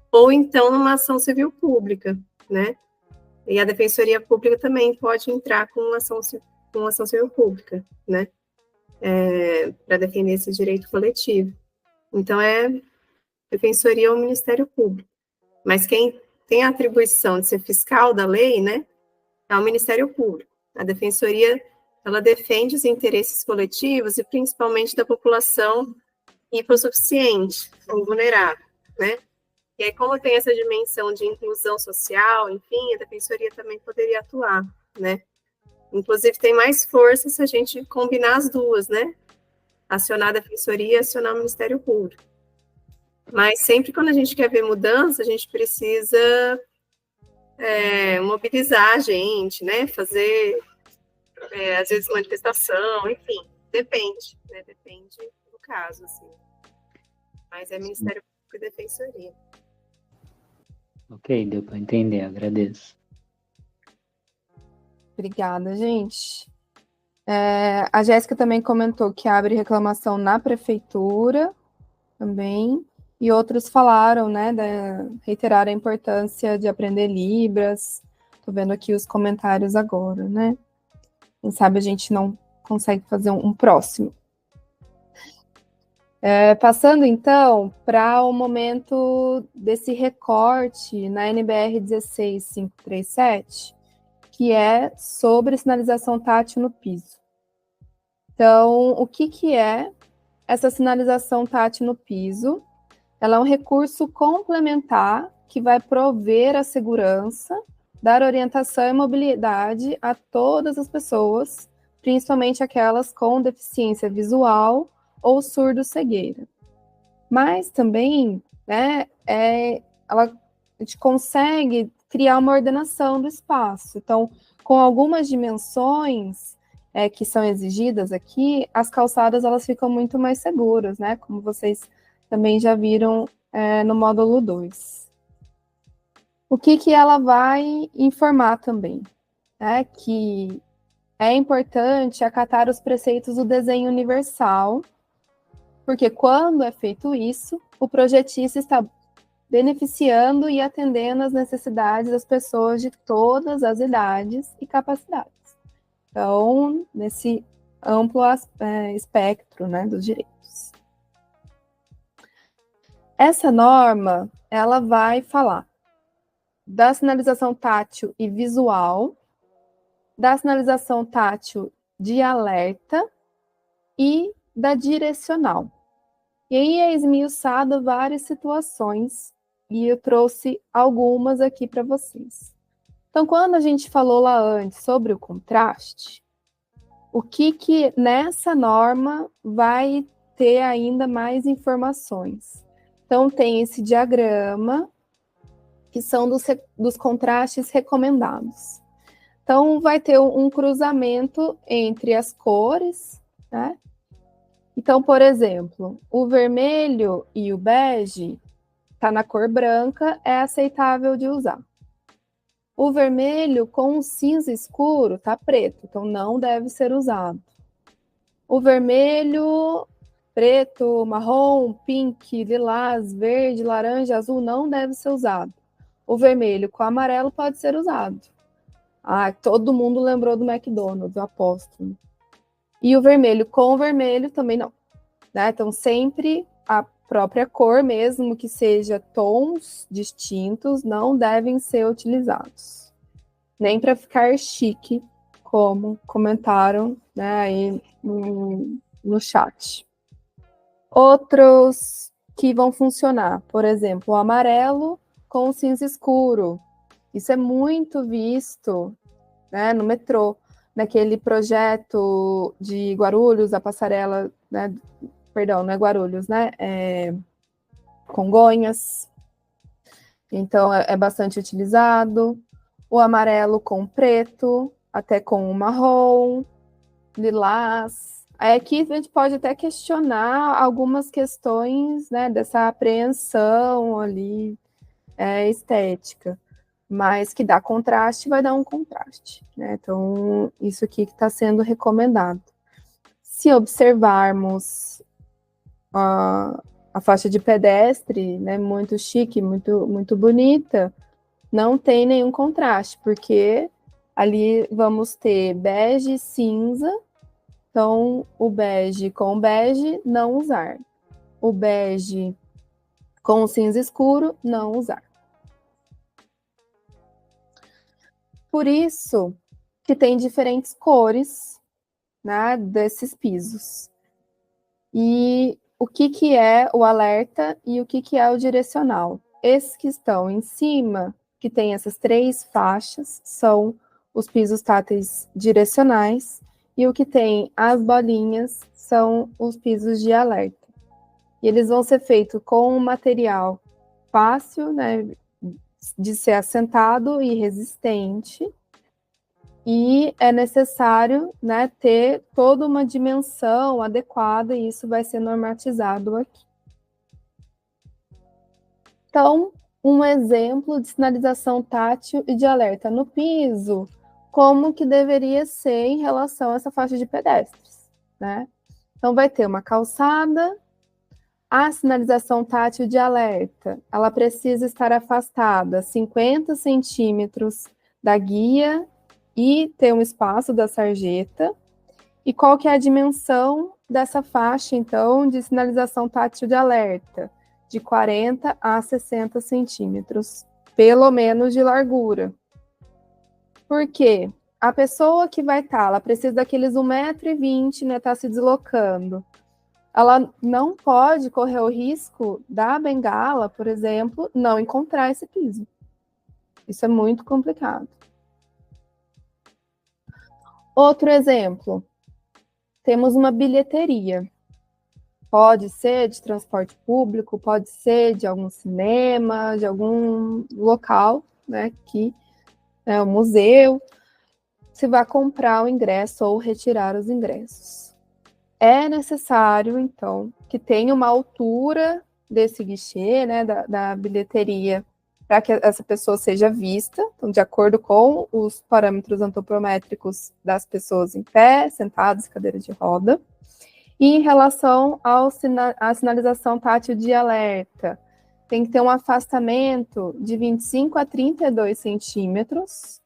ou então numa ação civil pública, né, e a Defensoria Pública também pode entrar com ação civil pública, né, para defender esse direito coletivo. Então, Defensoria ou Ministério Público. Mas quem tem a atribuição de ser fiscal da lei, né, é o Ministério Público. A Defensoria, ela defende os interesses coletivos e principalmente da população hipossuficiente ou vulnerável, né? E aí, como tem essa dimensão de inclusão social, enfim, a Defensoria também poderia atuar, né? Inclusive, tem mais força se a gente combinar as duas, né? Acionar a Defensoria e acionar o Ministério Público. Mas sempre quando a gente quer ver mudança, a gente precisa mobilizar a gente, né? Fazer, às vezes, manifestação, enfim, depende, né? Depende do caso, assim. Mas é Ministério Público e Defensoria. Ok, deu para entender, agradeço. Obrigada, gente. A Jéssica também comentou que abre reclamação na prefeitura também, e outros falaram, né, reiterar a importância de aprender Libras. Estou vendo aqui os comentários agora, né? Quem sabe a gente não consegue fazer um próximo. Passando, então, para o momento desse recorte na NBR 16537, que é sobre sinalização tátil no piso. Então, o que é essa sinalização tátil no piso? Ela é um recurso complementar que vai prover a segurança, dar orientação e mobilidade a todas as pessoas, principalmente aquelas com deficiência visual ou surdo-cegueira. Mas também, né, a gente consegue criar uma ordenação do espaço. Então, com algumas dimensões que são exigidas aqui, as calçadas elas ficam muito mais seguras, né? Como vocês também já viram no módulo 2. O que ela vai informar também? Que é importante acatar os preceitos do desenho universal, porque quando é feito isso, o projetista está beneficiando e atendendo às necessidades das pessoas de todas as idades e capacidades. Então, nesse amplo espectro, né, dos direitos. Essa norma, ela vai falar da sinalização tátil e visual, da sinalização tátil de alerta e da direcional. E aí é esmiuçado várias situações e eu trouxe algumas aqui para vocês. Então, quando a gente falou lá antes sobre o contraste, o que nessa norma vai ter ainda mais informações? Então, tem esse diagrama, que são dos contrastes recomendados. Então, vai ter um cruzamento entre as cores, né? Então, por exemplo, o vermelho e o bege está na cor branca, é aceitável de usar. O vermelho com o cinza escuro está preto, então não deve ser usado. O vermelho, preto, marrom, pink, lilás, verde, laranja, azul não deve ser usado. O vermelho com amarelo pode ser usado. Todo mundo lembrou do McDonald's, eu aposto. E o vermelho com o vermelho também não. Né? Então, sempre a própria cor, mesmo que seja tons distintos, não devem ser utilizados. Nem para ficar chique, como comentaram, né, aí no chat. Outros que vão funcionar, por exemplo, o amarelo com o cinza escuro. Isso é muito visto, né, no metrô, naquele projeto de Guarulhos, a passarela, né, perdão, não é Guarulhos, né, Congonhas. Então, é bastante utilizado. O amarelo com preto, até com o marrom, lilás. Aqui a gente pode até questionar algumas questões, né, dessa apreensão ali estética, mas que dá contraste, vai dar um contraste, né? Então, isso aqui que está sendo recomendado. Se observarmos a faixa de pedestre, né, muito chique, muito, muito bonita, não tem nenhum contraste, porque ali vamos ter bege e cinza, então o bege com bege, não usar. O bege com o cinza escuro, não usar. Por isso que tem diferentes cores, né, desses pisos. E o que é o alerta e o que é o direcional? Esses que estão em cima, que tem essas 3 faixas, são os pisos táteis direcionais, e o que tem as bolinhas são os pisos de alerta. E eles vão ser feitos com um material fácil, né, de ser assentado e resistente, e é necessário, né, ter toda uma dimensão adequada, e isso vai ser normatizado aqui. Então, um exemplo de sinalização tátil e de alerta no piso, como que deveria ser em relação a essa faixa de pedestres, né? Então, vai ter uma calçada, a sinalização tátil de alerta, ela precisa estar afastada 50 centímetros da guia e ter um espaço da sarjeta, E qual que é a dimensão dessa faixa, então, de sinalização tátil de alerta? De 40 a 60 centímetros, pelo menos de largura. Por quê? A pessoa que vai estar, ela precisa daqueles 1,20 m, né, tá se deslocando. Ela não pode correr o risco da bengala, por exemplo, não encontrar esse piso. Isso é muito complicado. Outro exemplo, temos uma bilheteria. Pode ser de transporte público, pode ser de algum cinema, de algum local, né, que é um museu. Você vai comprar o ingresso ou retirar os ingressos. É necessário, então, que tenha uma altura desse guichê, né, da bilheteria, para que essa pessoa seja vista, então, de acordo com os parâmetros antropométricos das pessoas em pé, sentadas, cadeira de roda. E em relação à sinalização tátil de alerta, tem que ter um afastamento de 25 a 32 centímetros,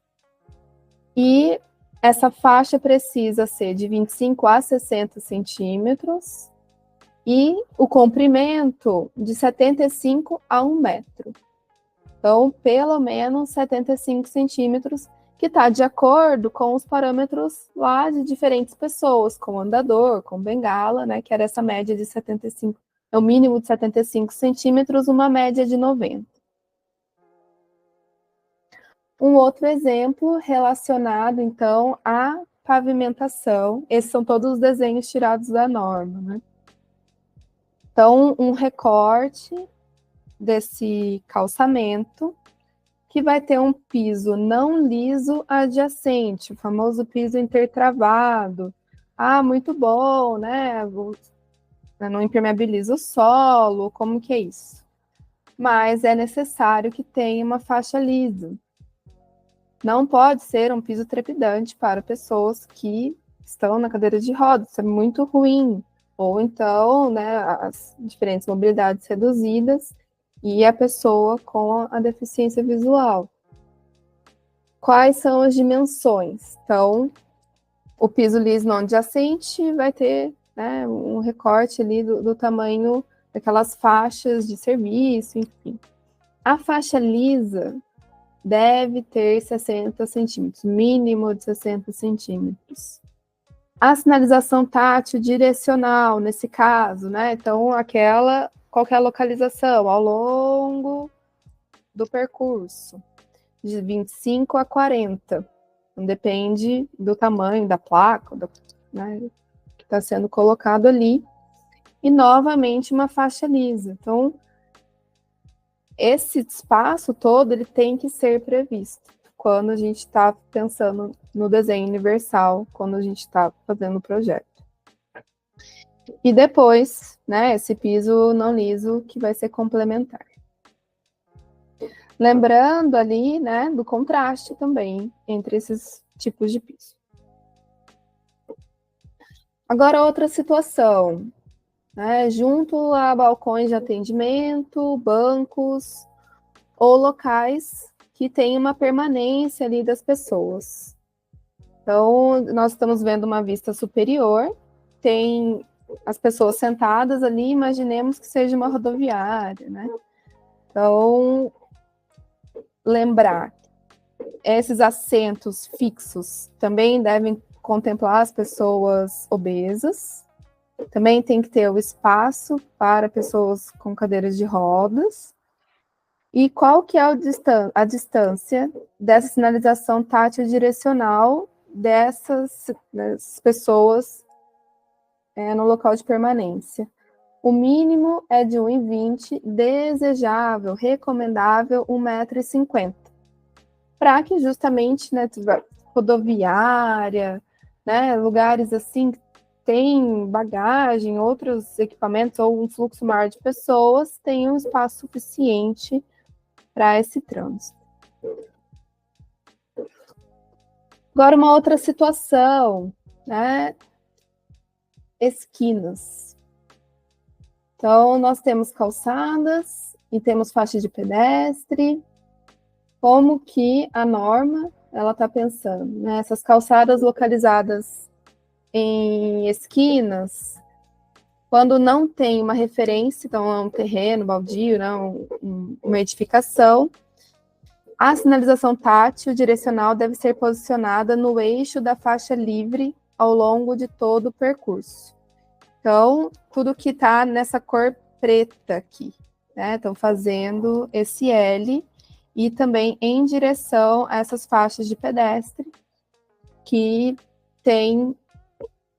e essa faixa precisa ser de 25 a 60 centímetros, e o comprimento de 75 a 1 metro. Então, pelo menos 75 centímetros, que está de acordo com os parâmetros lá de diferentes pessoas, com andador, com bengala, né, que era essa média de 75, é o mínimo de 75 centímetros, uma média de 90. Um outro exemplo relacionado, então, à pavimentação. Esses são todos os desenhos tirados da norma, né? Então, um recorte desse calçamento, que vai ter um piso não liso adjacente, o famoso piso intertravado. Ah, muito bom, né? Não impermeabiliza o solo, como que é isso? Mas é necessário que tenha uma faixa lisa. Não pode ser um piso trepidante para pessoas que estão na cadeira de rodas, isso é muito ruim. Ou então, né, as diferentes mobilidades reduzidas e a pessoa com a deficiência visual. Quais são as dimensões? Então, o piso liso não adjacente vai ter, né, um recorte ali do tamanho daquelas faixas de serviço, enfim. A faixa lisa deve ter 60 centímetros, mínimo de 60 centímetros. A sinalização tátil direcional, nesse caso, né? Então, qual que é a localização? Ao longo do percurso, de 25 a 40. Então, depende do tamanho da placa, né, que está sendo colocado ali. E, novamente, uma faixa lisa. Então, esse espaço todo ele tem que ser previsto quando a gente está pensando no desenho universal, quando a gente está fazendo o projeto. E depois, né, esse piso não liso que vai ser complementar. Lembrando ali, né, do contraste também entre esses tipos de piso. Agora, outra situação, né, junto a balcões de atendimento, bancos ou locais que tem uma permanência ali das pessoas. Então, nós estamos vendo uma vista superior, tem as pessoas sentadas ali, imaginemos que seja uma rodoviária, né? Então, lembrar, esses assentos fixos também devem contemplar as pessoas obesas, também tem que ter o espaço para pessoas com cadeiras de rodas. E qual que é a distância dessa sinalização tátil direcional dessas pessoas no local de permanência? O mínimo é de 1,20 m, desejável, recomendável 1,50 m. Para que justamente, né, rodoviária, né, lugares assim que tem bagagem, outros equipamentos ou um fluxo maior de pessoas, tenham um espaço suficiente para esse trânsito. Agora, uma outra situação, né? Esquinas. Então, nós temos calçadas e temos faixa de pedestre. Como que a norma ela está pensando, né? Essas calçadas localizadas tem esquinas, quando não tem uma referência, então é um terreno baldio, não, uma edificação, a sinalização tátil direcional deve ser posicionada no eixo da faixa livre ao longo de todo o percurso. Então, tudo que está nessa cor preta aqui, né? Estão fazendo esse L e também em direção a essas faixas de pedestre que tem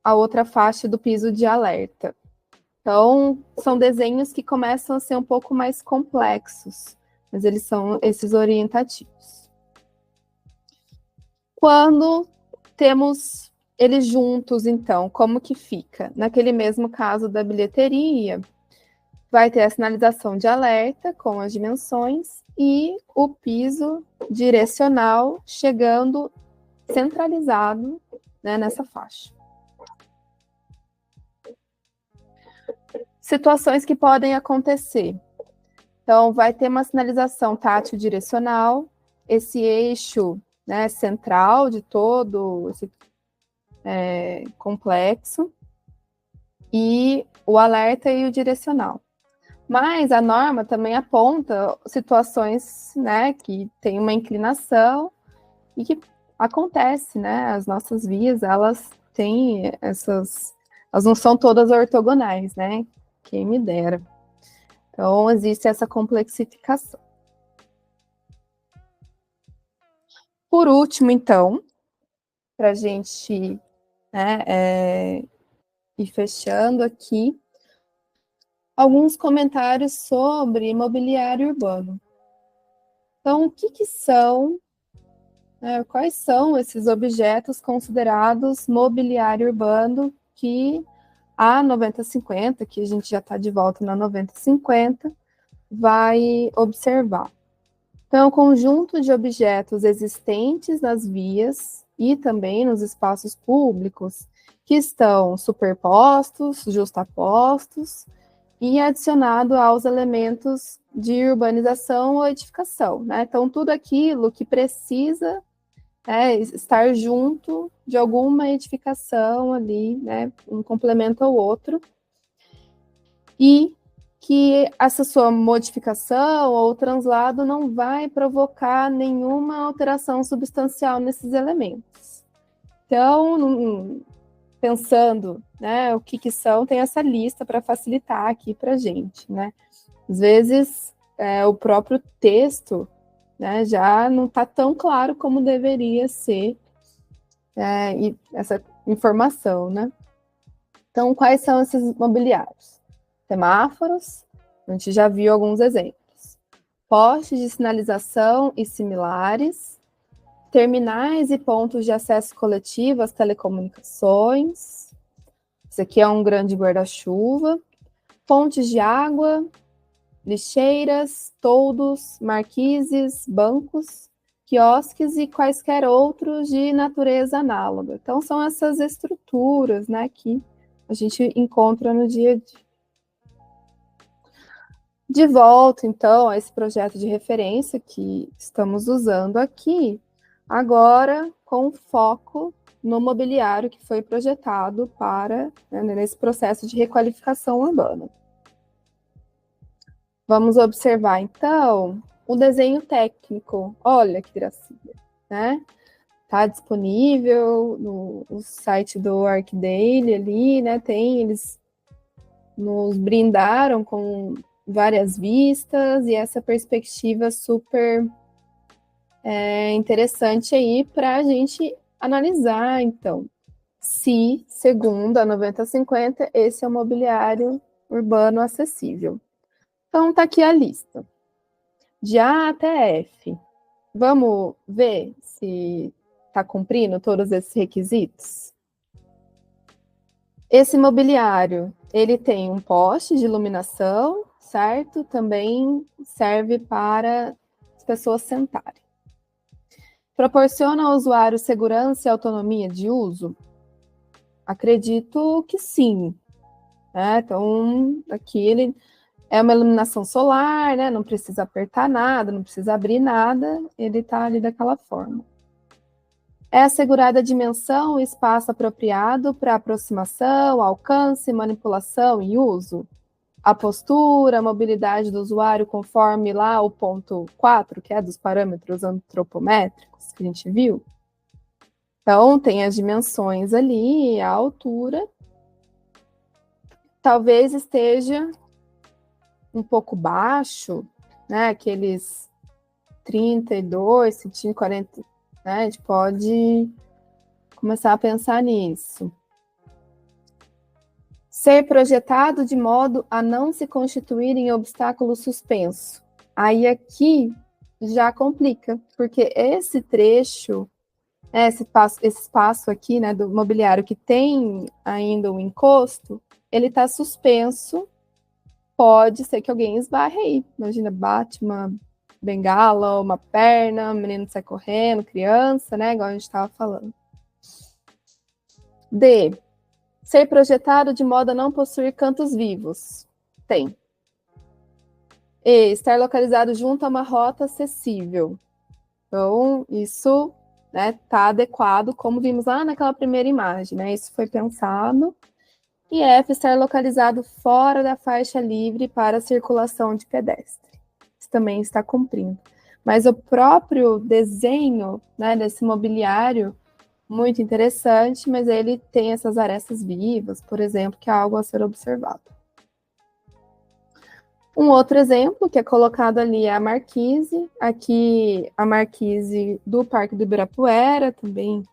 a outra faixa do piso de alerta. Então, são desenhos que começam a ser um pouco mais complexos, mas eles são esses orientativos. Quando temos eles juntos, então, como que fica? Naquele mesmo caso da bilheteria, vai ter a sinalização de alerta com as dimensões e o piso direcional chegando centralizado, né, nessa faixa. Situações que podem acontecer. Então, vai ter uma sinalização tátil direcional, esse eixo, né, central de todo esse complexo, e o alerta e o direcional. Mas a norma também aponta situações, né, que tem uma inclinação e que acontece, né? As nossas vias, elas têm elas não são todas ortogonais, né? Quem me dera. Então, existe essa complexificação. Por último, então, para a gente, né, ir fechando aqui, alguns comentários sobre mobiliário urbano. Então, o que são, né, quais são esses objetos considerados mobiliário urbano que a 9050, que a gente já está de volta na 9050, vai observar? Então, é um conjunto de objetos existentes nas vias e também nos espaços públicos que estão superpostos, justapostos e adicionado aos elementos de urbanização ou edificação, né? Então, tudo aquilo que precisa estar junto de alguma edificação ali, né? Um complemento ao outro. E que essa sua modificação ou translado não vai provocar nenhuma alteração substancial nesses elementos. Então, pensando, né, o que são, tem essa lista para facilitar aqui para a gente, né? Às vezes, o próprio texto, né, já não está tão claro como deveria ser e essa informação, né? Então, quais são esses mobiliários? Semáforos, a gente já viu alguns exemplos. Postes de sinalização e similares, terminais e pontos de acesso coletivo às telecomunicações. Esse aqui é um grande guarda-chuva. Fontes de água, lixeiras, toldos, marquises, bancos, quiosques e quaisquer outros de natureza análoga. Então, são essas estruturas, né, que a gente encontra no dia a dia. De volta, então, a esse projeto de referência que estamos usando aqui, agora com foco no mobiliário que foi projetado para, né, nesse processo de requalificação urbana. Vamos observar, então, o desenho técnico. Olha que gracinha, né? Está disponível no site do ArcDaily ali, né? Eles nos brindaram com várias vistas e essa perspectiva super interessante aí para a gente analisar, então, se, segundo a 9050, esse é o mobiliário urbano acessível. Então, está aqui a lista, de A até F. Vamos ver se está cumprindo todos esses requisitos? Esse mobiliário, ele tem um poste de iluminação, certo? Também serve para as pessoas sentarem. Proporciona ao usuário segurança e autonomia de uso? Acredito que sim. Né? Então, aqui ele é uma iluminação solar, né? Não precisa apertar nada, não precisa abrir nada, ele está ali daquela forma. É assegurada a dimensão e espaço apropriado para aproximação, alcance, manipulação e uso. A postura, a mobilidade do usuário conforme lá o ponto 4, que é dos parâmetros antropométricos que a gente viu. Então, tem as dimensões ali, a altura. Talvez esteja um pouco baixo, né? Aqueles 32, centímetros, 40, né? A gente pode começar a pensar nisso. Ser projetado de modo a não se constituir em obstáculo suspenso. Aí aqui já complica, porque esse trecho, esse espaço aqui, né, do mobiliário que tem ainda um encosto, ele está suspenso, pode ser que alguém esbarre aí. Imagina, bate uma bengala, uma perna, o menino sai correndo, criança, né, igual a gente estava falando. D. Ser projetado de modo a não possuir cantos vivos. Tem. E. Estar localizado junto a uma rota acessível. Então, isso tá adequado, como vimos lá naquela primeira imagem, né? Isso foi pensado. E F, estar localizado fora da faixa livre para a circulação de pedestre. Isso também está cumprindo. Mas o próprio desenho, né, desse mobiliário, muito interessante, mas ele tem essas arestas vivas, por exemplo, que é algo a ser observado. Um outro exemplo que é colocado ali é a marquise. Aqui, a marquise do Parque do Ibirapuera, também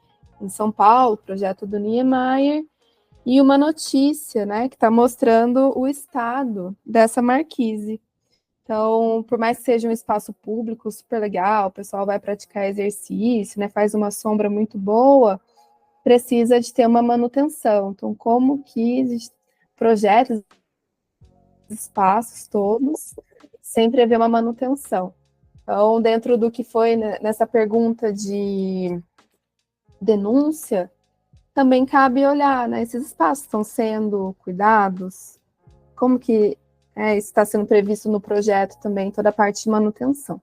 em São Paulo, projeto do Niemeyer. E uma notícia, né, que está mostrando o estado dessa marquise. Então, por mais que seja um espaço público super legal, o pessoal vai praticar exercício, né, faz uma sombra muito boa, precisa de ter uma manutenção. Então, como que projetos, espaços todos, sempre haver uma manutenção. Então, dentro do que foi nessa pergunta de denúncia, também cabe olhar, né, esses espaços estão sendo cuidados, como que isso está sendo previsto no projeto também, toda a parte de manutenção.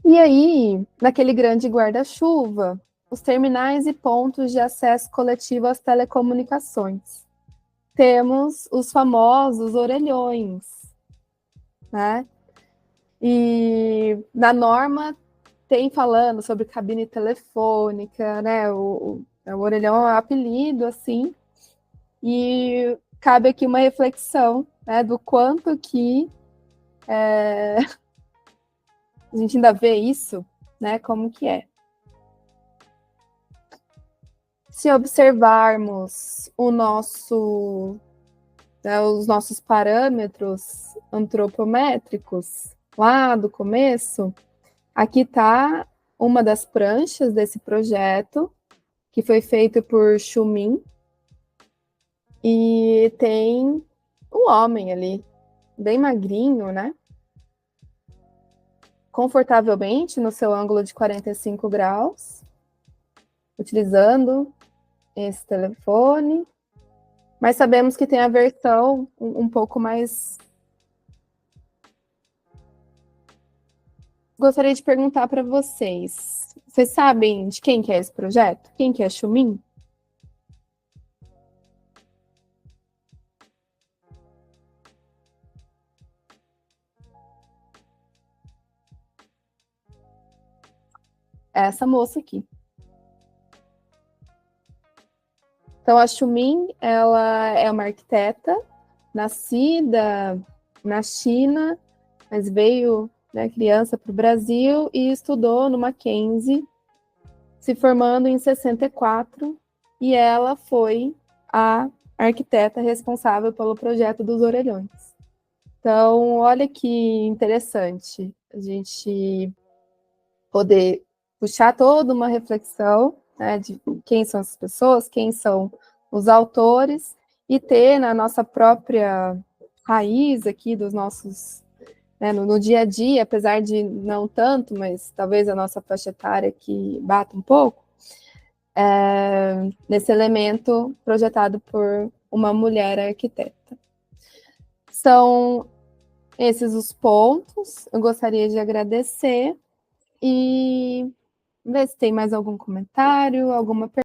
E aí, naquele grande guarda-chuva, os terminais e pontos de acesso coletivo às telecomunicações. Temos os famosos orelhões, né? E na norma tem falando sobre cabine telefônica, né? O orelhão é um apelido, assim, e cabe aqui uma reflexão, né, do quanto que a gente ainda vê isso, né? Como que é. Se observarmos os nossos parâmetros antropométricos lá do começo, aqui está uma das pranchas desse projeto, que foi feito por Xumin, e tem um homem ali, bem magrinho, né? Confortavelmente no seu ângulo de 45 graus, utilizando esse telefone, mas sabemos que tem a versão um pouco mais... Gostaria de perguntar para vocês, vocês sabem de quem que é esse projeto? Quem que é Xumin? Essa moça aqui. Então, a Xumin, ela é uma arquiteta, nascida na China, mas veio, né, criança para o Brasil e estudou no Mackenzie, se formando em 64, e ela foi a arquiteta responsável pelo projeto dos orelhões. Então, olha que interessante a gente poder puxar toda uma reflexão, né, de quem são as pessoas, quem são os autores, e ter na nossa própria raiz aqui dos nossos, né, no dia a dia, apesar de não tanto, mas talvez a nossa faixa etária que bata um pouco, nesse elemento projetado por uma mulher arquiteta. São esses os pontos, eu gostaria de agradecer, E ver se tem mais algum comentário, alguma pergunta.